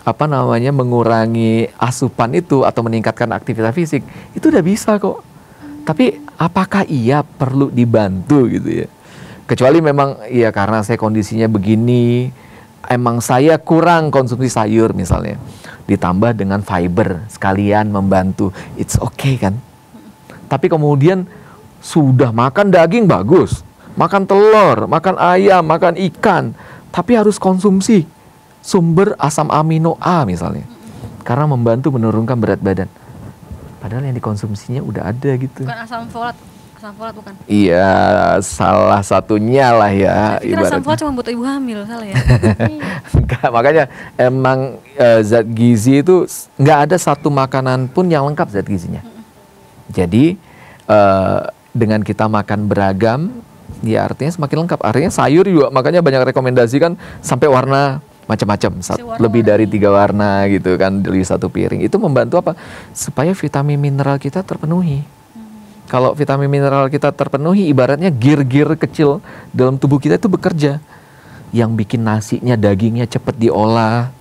[SPEAKER 3] mengurangi asupan itu atau meningkatkan aktivitas fisik itu udah bisa kok. Tapi apakah iya perlu dibantu gitu ya? Kecuali memang ya karena saya kondisinya begini, emang saya kurang konsumsi sayur misalnya, ditambah dengan fiber sekalian membantu, it's okay kan? Tapi kemudian sudah makan daging bagus, makan telur, makan ayam, makan ikan, tapi harus konsumsi sumber asam amino A misalnya, karena membantu menurunkan berat badan. Padahal yang dikonsumsinya udah ada gitu.
[SPEAKER 1] Bukan asam folat bukan.
[SPEAKER 3] Iya, salah satunya lah ya.
[SPEAKER 1] Saya pikir asam folat cuma buat ibu hamil, salah ya.
[SPEAKER 3] Enggak, makanya emang zat gizi itu nggak ada satu makanan pun yang lengkap zat gizinya. Jadi dengan kita makan beragam, ya artinya semakin lengkap. Artinya sayur juga, makanya banyak rekomendasi kan sampai warna macam-macam, lebih dari 3 warna gitu kan dari satu piring. Itu membantu apa? Supaya vitamin mineral kita terpenuhi. Kalau vitamin mineral kita terpenuhi, ibaratnya gear-gear kecil dalam tubuh kita itu bekerja. Yang bikin nasinya, dagingnya cepat diolah,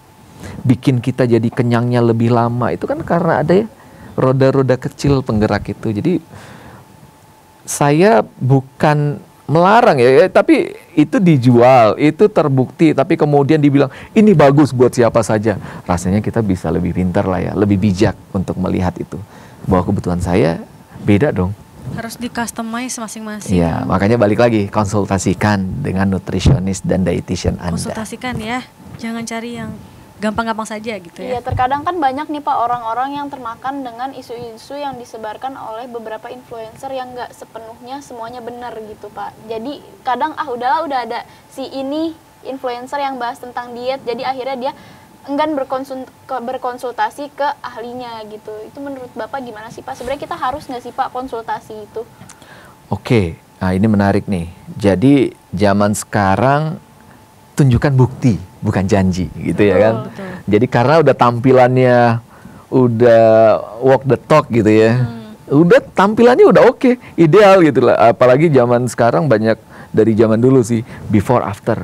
[SPEAKER 3] bikin kita jadi kenyangnya lebih lama. Itu kan karena ada ya roda-roda kecil penggerak itu. Jadi saya bukan melarang ya, tapi itu dijual, itu terbukti, tapi kemudian dibilang ini bagus buat siapa saja. Rasanya kita bisa lebih pintar lah ya, lebih bijak untuk melihat itu. Bahwa kebutuhan saya beda dong.
[SPEAKER 1] Harus di-customize masing-masing.
[SPEAKER 3] Ya, makanya balik lagi, konsultasikan dengan nutritionist dan dietitian Anda.
[SPEAKER 1] Konsultasikan ya, jangan cari yang gampang-gampang saja gitu
[SPEAKER 2] Iya,
[SPEAKER 1] ya.
[SPEAKER 2] terkadang kan banyak nih Pak orang-orang yang termakan dengan isu-isu yang disebarkan oleh beberapa influencer yang nggak sepenuhnya semuanya benar gitu Pak. Jadi kadang udahlah udah ada si ini influencer yang bahas tentang diet, jadi akhirnya dia enggan berkonsultasi ke ahlinya gitu. Itu menurut Bapak gimana sih Pak? Sebenarnya kita harus nggak sih Pak konsultasi itu?
[SPEAKER 3] Oke, nah ini menarik nih. Jadi zaman sekarang tunjukkan bukti, bukan janji gitu ya kan.
[SPEAKER 1] Betul.
[SPEAKER 3] Jadi karena udah tampilannya udah walk the talk gitu ya. Udah tampilannya udah oke, ideal gitu lah. Apalagi zaman sekarang banyak dari zaman dulu sih, before after.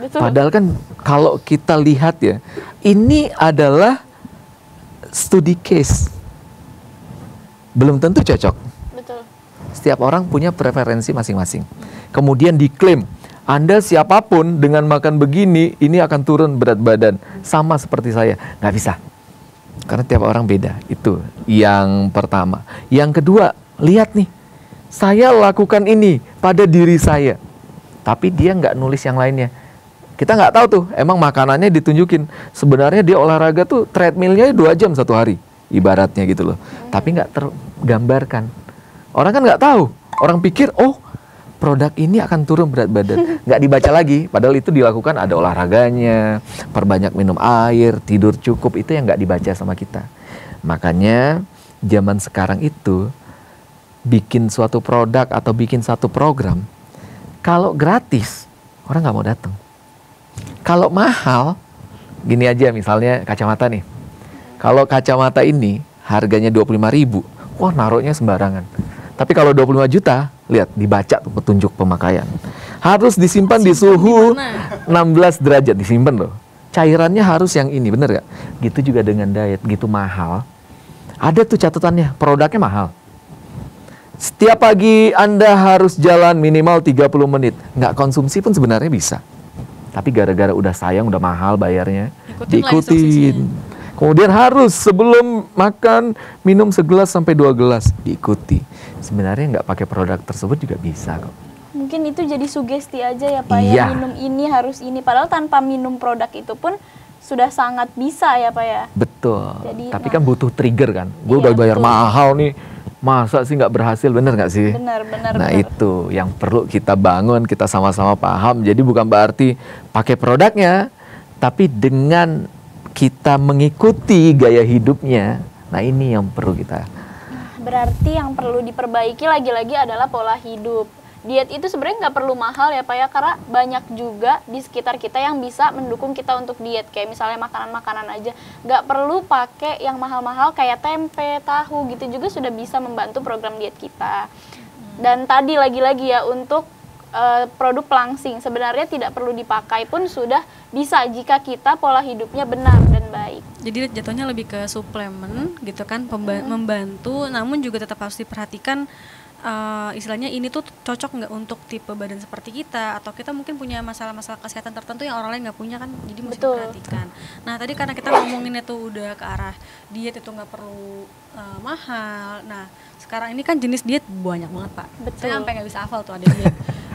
[SPEAKER 2] Betul.
[SPEAKER 3] Padahal kan kalau kita lihat ya, ini adalah studi case. Belum tentu cocok.
[SPEAKER 2] Betul.
[SPEAKER 3] Setiap orang punya preferensi masing-masing. Kemudian diklaim, Anda siapapun dengan makan begini, ini akan turun berat badan. Sama seperti saya. Nggak bisa. Karena tiap orang beda. Itu yang pertama. Yang kedua, lihat nih, saya lakukan ini pada diri saya. Tapi dia nggak nulis yang lainnya. Kita nggak tahu tuh, emang makanannya ditunjukin. Sebenarnya dia olahraga tuh treadmillnya 2 jam satu hari, ibaratnya gitu loh. Tapi nggak tergambarkan. Orang kan nggak tahu. Orang pikir, oh produk ini akan turun berat badan. Nggak dibaca lagi, padahal itu dilakukan ada olahraganya, perbanyak minum air, tidur cukup, itu yang nggak dibaca sama kita. Makanya zaman sekarang itu, bikin suatu produk atau bikin satu program, kalau gratis, orang nggak mau datang. Kalau mahal, gini aja misalnya kacamata nih. Kalau kacamata ini harganya 25.000, wah naruhnya sembarangan. Tapi kalau 25 juta, lihat dibaca tuh petunjuk pemakaian. Harus disimpan di suhu 16 derajat, disimpan loh. Cairannya harus yang ini, bener gak? Gitu juga dengan diet, gitu mahal. Ada tuh catatannya, produknya mahal. Setiap pagi Anda harus jalan minimal 30 menit. Nggak konsumsi pun sebenarnya bisa. Tapi gara-gara udah sayang, udah mahal bayarnya, diikutin. Kemudian harus sebelum makan minum segelas sampai 2 gelas, diikuti. Sebenarnya nggak pakai produk tersebut juga bisa kok.
[SPEAKER 2] Mungkin itu jadi sugesti aja ya Pak
[SPEAKER 3] Iya.
[SPEAKER 2] ya, minum ini harus ini. Padahal tanpa minum produk itu pun sudah sangat bisa ya Pak ya.
[SPEAKER 3] Betul.
[SPEAKER 2] Jadi,
[SPEAKER 3] tapi kan butuh trigger kan. Gue
[SPEAKER 2] Iya,
[SPEAKER 3] udah bayar
[SPEAKER 2] betul.
[SPEAKER 3] mahal nih, masa sih nggak berhasil, bener nggak sih?
[SPEAKER 2] Benar.
[SPEAKER 3] Nah itu yang perlu kita bangun, kita sama-sama paham. Jadi bukan berarti pakai produknya, tapi dengan kita mengikuti gaya hidupnya. Nah ini yang perlu kita.
[SPEAKER 2] Berarti yang perlu diperbaiki lagi-lagi adalah pola hidup. Diet itu sebenarnya nggak perlu mahal ya Pak ya, karena banyak juga di sekitar kita yang bisa mendukung kita untuk diet. Kayak misalnya makanan-makanan aja, nggak perlu pakai yang mahal-mahal kayak tempe, tahu gitu juga sudah bisa membantu program diet kita. Dan tadi lagi-lagi ya untuk produk pelangsing sebenarnya tidak perlu dipakai pun sudah bisa jika kita pola hidupnya benar dan baik.
[SPEAKER 1] Jadi jatuhnya lebih ke suplemen gitu kan, membantu, namun juga tetap harus diperhatikan istilahnya ini tuh cocok nggak untuk tipe badan seperti kita, atau kita mungkin punya masalah-masalah kesehatan tertentu yang orang lain nggak punya kan, jadi mesti
[SPEAKER 2] Betul.
[SPEAKER 1] diperhatikan. Nah tadi karena kita ngomonginnya tuh udah ke arah diet itu nggak perlu mahal. Nah sekarang ini kan jenis diet banyak banget Pak.
[SPEAKER 2] Betul.
[SPEAKER 1] Saya sampai nggak bisa hafal tuh ada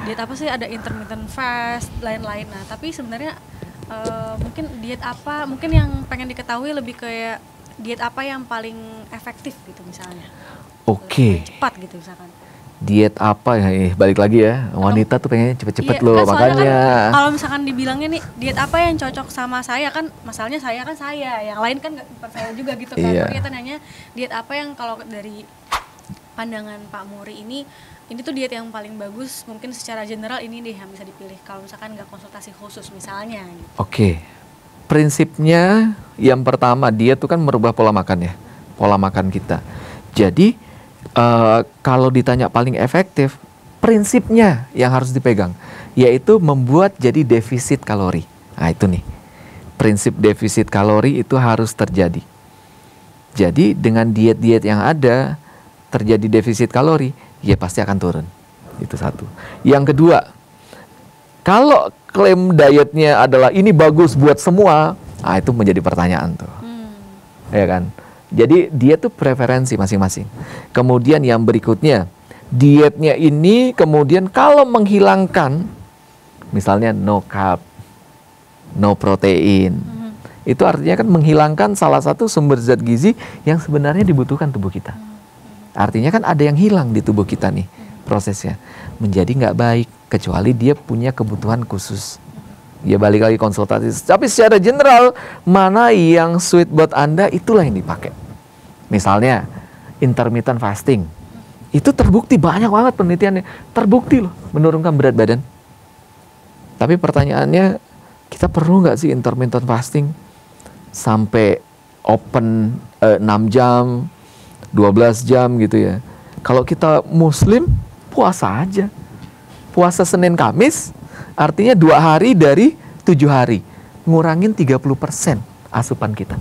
[SPEAKER 1] diet apa sih, ada intermittent fast, lain-lain. Nah tapi sebenarnya mungkin diet apa, mungkin yang pengen diketahui lebih kayak diet apa yang paling efektif gitu misalnya.
[SPEAKER 3] Oke.
[SPEAKER 1] Cepat gitu misalkan.
[SPEAKER 3] Diet apa ya? Balik lagi ya. Wanita tuh pengennya cepet-cepet
[SPEAKER 1] Iya,
[SPEAKER 3] loh,
[SPEAKER 1] kan soalnya
[SPEAKER 3] makanya.
[SPEAKER 1] kan, kalau misalkan dibilangnya nih diet apa yang cocok sama saya, kan masalahnya saya kan saya, yang lain kan bukan saya juga gitu kan.
[SPEAKER 3] Iya.
[SPEAKER 1] Tapi kita nanya diet apa yang kalau dari pandangan Pak Muri ini tuh diet yang paling bagus, mungkin secara general ini deh yang bisa dipilih kalau misalkan nggak konsultasi khusus misalnya gitu.
[SPEAKER 3] Oke. Prinsipnya yang pertama, diet tuh kan merubah pola makan ya. Pola makan kita. Jadi kalau ditanya paling efektif, prinsipnya yang harus dipegang, yaitu membuat jadi defisit kalori. Nah itu nih, prinsip defisit kalori itu harus terjadi. Jadi dengan diet-diet yang ada, terjadi defisit kalori, ya pasti akan turun. Itu satu. Yang kedua, kalau klaim dietnya adalah ini bagus buat semua, nah itu menjadi pertanyaan tuh. Ya kan? Jadi diet itu preferensi masing-masing. Kemudian yang berikutnya, dietnya ini kemudian kalau menghilangkan, misalnya no carb, no protein, itu artinya kan menghilangkan salah satu sumber zat gizi yang sebenarnya dibutuhkan tubuh kita. Artinya kan ada yang hilang di tubuh kita nih prosesnya. Menjadi nggak baik, kecuali dia punya kebutuhan khusus. Ya balik lagi konsultasi. Tapi secara general, mana yang sweet buat Anda, itulah yang dipakai. Misalnya, intermittent fasting. Itu terbukti, banyak banget penelitiannya. Terbukti loh, menurunkan berat badan. Tapi pertanyaannya, kita perlu nggak sih intermittent fasting? Sampai open 6 jam, 12 jam gitu ya. Kalau kita muslim, puasa aja. Puasa Senin Kamis, artinya 2 hari dari 7 hari. Ngurangin 30% asupan kita.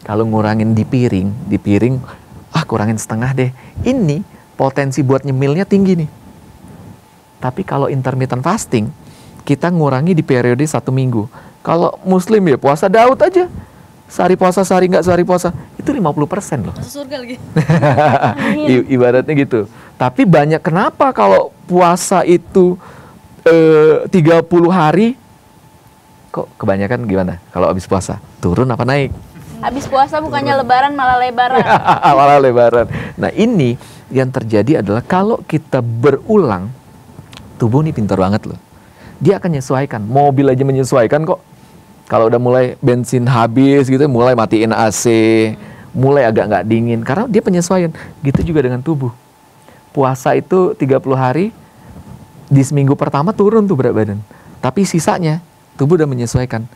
[SPEAKER 3] Kalau ngurangin di piring, kurangin setengah deh. Ini potensi buat nyemilnya tinggi nih. Tapi kalau intermittent fasting, kita ngurangi di periode 1 minggu. Kalau muslim ya puasa Daud aja. sehari puasa, sehari nggak sehari puasa, itu 50% loh.
[SPEAKER 1] Masuk surga lagi.
[SPEAKER 3] Ibaratnya gitu. Tapi banyak, kenapa kalau puasa itu 30 hari, kok kebanyakan gimana? Kalau habis puasa, turun apa naik?
[SPEAKER 2] Habis puasa bukannya lebaran malah lebaran.
[SPEAKER 3] Malah lebaran. Nah ini yang terjadi adalah kalau kita berulang, tubuh ini pintar banget loh. Dia akan menyesuaikan, mobil aja menyesuaikan kok. Kalau udah mulai bensin habis gitu, mulai matiin AC, mulai agak nggak dingin, karena dia penyesuaian. Gitu juga dengan tubuh. Puasa itu 30 hari, di seminggu pertama turun tuh berat badan. Tapi sisanya, tubuh udah menyesuaikan.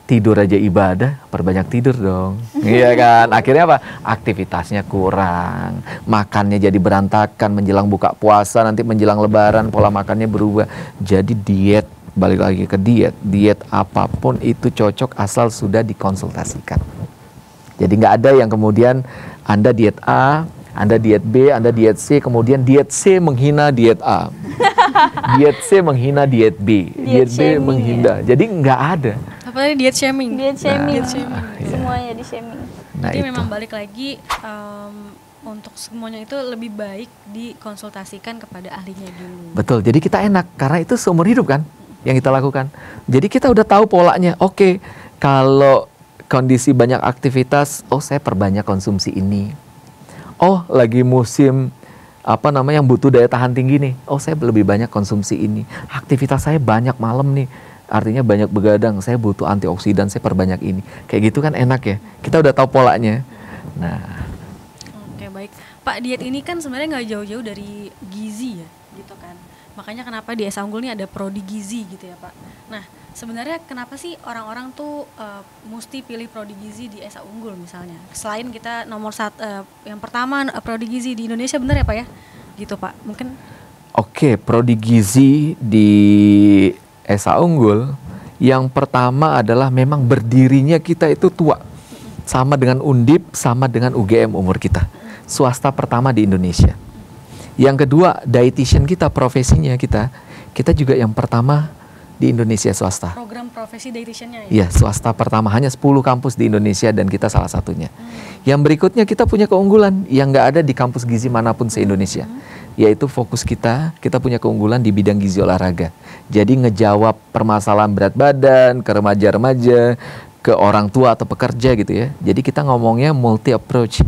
[SPEAKER 3] Tidur aja ibadah, perbanyak tidur dong. Iya kan? Akhirnya apa? Aktivitasnya kurang, makannya jadi berantakan menjelang buka puasa, nanti menjelang lebaran pola makannya berubah. Jadi diet, balik lagi ke diet apapun itu cocok asal sudah dikonsultasikan. Jadi nggak ada yang kemudian Anda diet A, Anda diet B, Anda diet C, kemudian diet C menghina diet A. Diet C menghina diet B, diet B menghina. Jadi nggak ada.
[SPEAKER 1] Apalagi diet shaming.
[SPEAKER 2] Diet shaming.
[SPEAKER 3] Iya.
[SPEAKER 2] Semuanya di shaming.
[SPEAKER 3] Nah,
[SPEAKER 1] Jadi
[SPEAKER 3] itu.
[SPEAKER 1] memang balik lagi untuk semuanya itu lebih baik dikonsultasikan kepada ahlinya dulu.
[SPEAKER 3] Betul, jadi kita enak karena itu seumur hidup kan yang kita lakukan. Jadi kita udah tahu polanya. Oke, kalau kondisi banyak aktivitas, oh saya perbanyak konsumsi ini. Oh lagi musim yang butuh daya tahan tinggi nih. Oh saya lebih banyak konsumsi ini. Aktivitas saya banyak malam nih. Artinya banyak begadang, saya butuh antioksidan, saya perbanyak ini. Kayak gitu kan enak ya. Kita udah tahu polanya. Nah,
[SPEAKER 1] Oke, baik. Pak, diet ini kan sebenarnya nggak jauh-jauh dari gizi ya, gitu kan. Makanya kenapa di Esa Unggul ini ada prodi gizi gitu ya Pak. Nah, sebenarnya kenapa sih orang-orang tuh mesti pilih prodi gizi di Esa Unggul misalnya? Selain kita yang pertama prodi gizi di Indonesia, bener ya Pak ya? Gitu Pak, mungkin.
[SPEAKER 3] oke, prodi gizi di Esa Unggul yang pertama adalah memang berdirinya kita itu tua. Sama dengan Undip, sama dengan UGM umur kita. Swasta pertama di Indonesia. Yang kedua, dietitian kita, profesinya kita juga yang pertama di Indonesia swasta.
[SPEAKER 1] Program profesi dietitiannya ya?
[SPEAKER 3] Iya, swasta pertama, hanya 10 kampus di Indonesia dan kita salah satunya. Yang berikutnya kita punya keunggulan yang nggak ada di kampus gizi manapun se-Indonesia. Yaitu fokus kita punya keunggulan di bidang gizi olahraga. Jadi ngejawab permasalahan berat badan ke remaja-remaja, ke orang tua atau pekerja gitu ya. Jadi kita ngomongnya multi approach.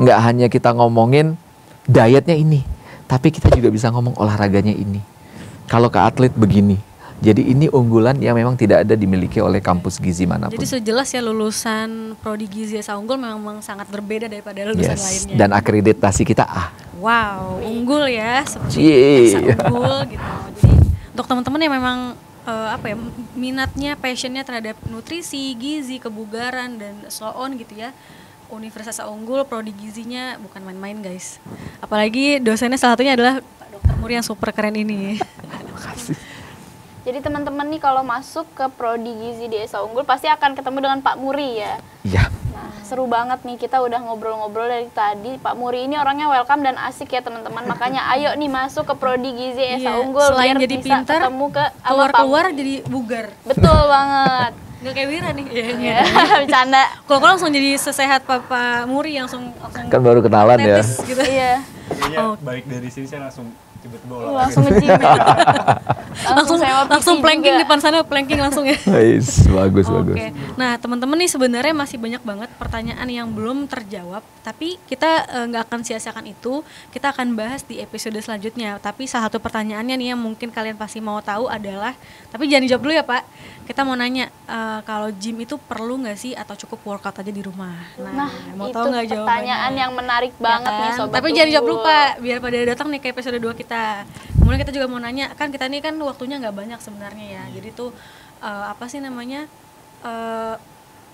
[SPEAKER 3] Nggak hanya kita ngomongin dietnya ini, tapi kita juga bisa ngomong olahraganya ini. Kalau ke atlet begini. Jadi ini unggulan yang memang tidak ada dimiliki oleh kampus gizi manapun.
[SPEAKER 1] Jadi sejelas ya lulusan prodi gizi Esa Unggul memang sangat berbeda daripada lulusan lainnya.
[SPEAKER 3] Dan akreditasi kita A.
[SPEAKER 1] Wow, unggul ya seperti
[SPEAKER 3] Yeay.
[SPEAKER 1] Esa Unggul gitu. Jadi untuk teman-teman yang memang minatnya, passionnya terhadap nutrisi, gizi, kebugaran dan so on gitu ya. Universitas Esa Unggul prodi gizinya bukan main-main guys. Apalagi dosennya salah satunya adalah Pak Dr. Muri yang super keren ini.
[SPEAKER 3] Terima kasih.
[SPEAKER 2] Jadi teman-teman nih kalau masuk ke prodi gizi di Esa Unggul pasti akan ketemu dengan Pak Muri ya.
[SPEAKER 3] Iya.
[SPEAKER 2] Nah, seru banget nih, kita udah ngobrol-ngobrol dari tadi. Pak Muri ini orangnya welcome dan asik ya teman-teman. Makanya ayo nih masuk ke prodi gizi Esa
[SPEAKER 1] Iya,
[SPEAKER 2] Unggul
[SPEAKER 1] selain
[SPEAKER 2] biar
[SPEAKER 1] jadi
[SPEAKER 2] bisa
[SPEAKER 1] pintar,
[SPEAKER 2] ketemu ke sama
[SPEAKER 1] keluar-keluar
[SPEAKER 2] Pak-
[SPEAKER 1] jadi bugar.
[SPEAKER 2] Betul banget.
[SPEAKER 1] Nggak kayak Wira nih.
[SPEAKER 2] Ya, bercanda.
[SPEAKER 1] Kalau langsung jadi sesehat Pak Muri langsung
[SPEAKER 3] Kan baru kenalan ya.
[SPEAKER 1] atletis gitu.
[SPEAKER 2] Iya.
[SPEAKER 4] Kayaknya
[SPEAKER 1] Oh.
[SPEAKER 4] balik dari sini saya langsung tiba-tiba olahraga.
[SPEAKER 2] Langsung nge-gym ya. sewa PT
[SPEAKER 1] langsung planking
[SPEAKER 2] juga.
[SPEAKER 1] depan sana, planking langsung ya.
[SPEAKER 3] Bagus.
[SPEAKER 1] Oke. Nah, teman-teman nih sebenarnya masih banyak banget pertanyaan yang belum terjawab, tapi kita nggak akan sia-siakan itu. Kita akan bahas di episode selanjutnya. Tapi salah satu pertanyaannya nih yang mungkin kalian pasti mau tahu adalah, tapi jangan dijawab dulu ya Pak. Kita mau nanya, kalau gym itu perlu nggak sih atau cukup workout aja di rumah?
[SPEAKER 2] Nah,
[SPEAKER 1] mau
[SPEAKER 2] itu
[SPEAKER 1] tahu nggak jawabannya?
[SPEAKER 2] pertanyaan yang menarik
[SPEAKER 1] Ya
[SPEAKER 2] banget nih
[SPEAKER 1] kan?
[SPEAKER 2] sobat.
[SPEAKER 1] Tapi jangan dijawab dulu
[SPEAKER 2] Unggul.
[SPEAKER 1] Pak, biar pada datang nih ke episode 2 kita. Kemudian kita juga mau nanya, kan kita ini kan waktunya nggak banyak sebenarnya ya. Jadi tuh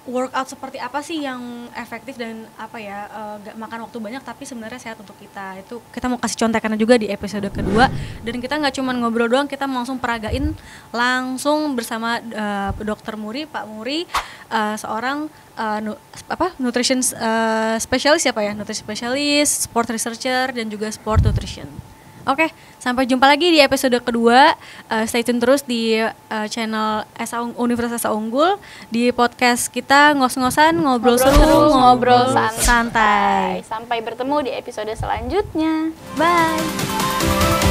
[SPEAKER 1] workout seperti apa sih yang efektif dan gak makan waktu banyak tapi sebenarnya sehat untuk kita. Itu kita mau kasih contekannya juga di episode kedua. Dan kita nggak cuma ngobrol doang, kita mau langsung peragain langsung bersama Dr. Muri, Pak Muri, seorang nutrition specialist ya Pak ya, nutrition specialist, sport researcher dan juga sport nutrition. Oke, sampai jumpa lagi di episode kedua. Stay tune terus di channel Universitas Esa Unggul, di podcast kita ngos-ngosan, ngobrol seru, ngobrol santai.
[SPEAKER 2] Sampai bertemu di episode selanjutnya.
[SPEAKER 1] Bye.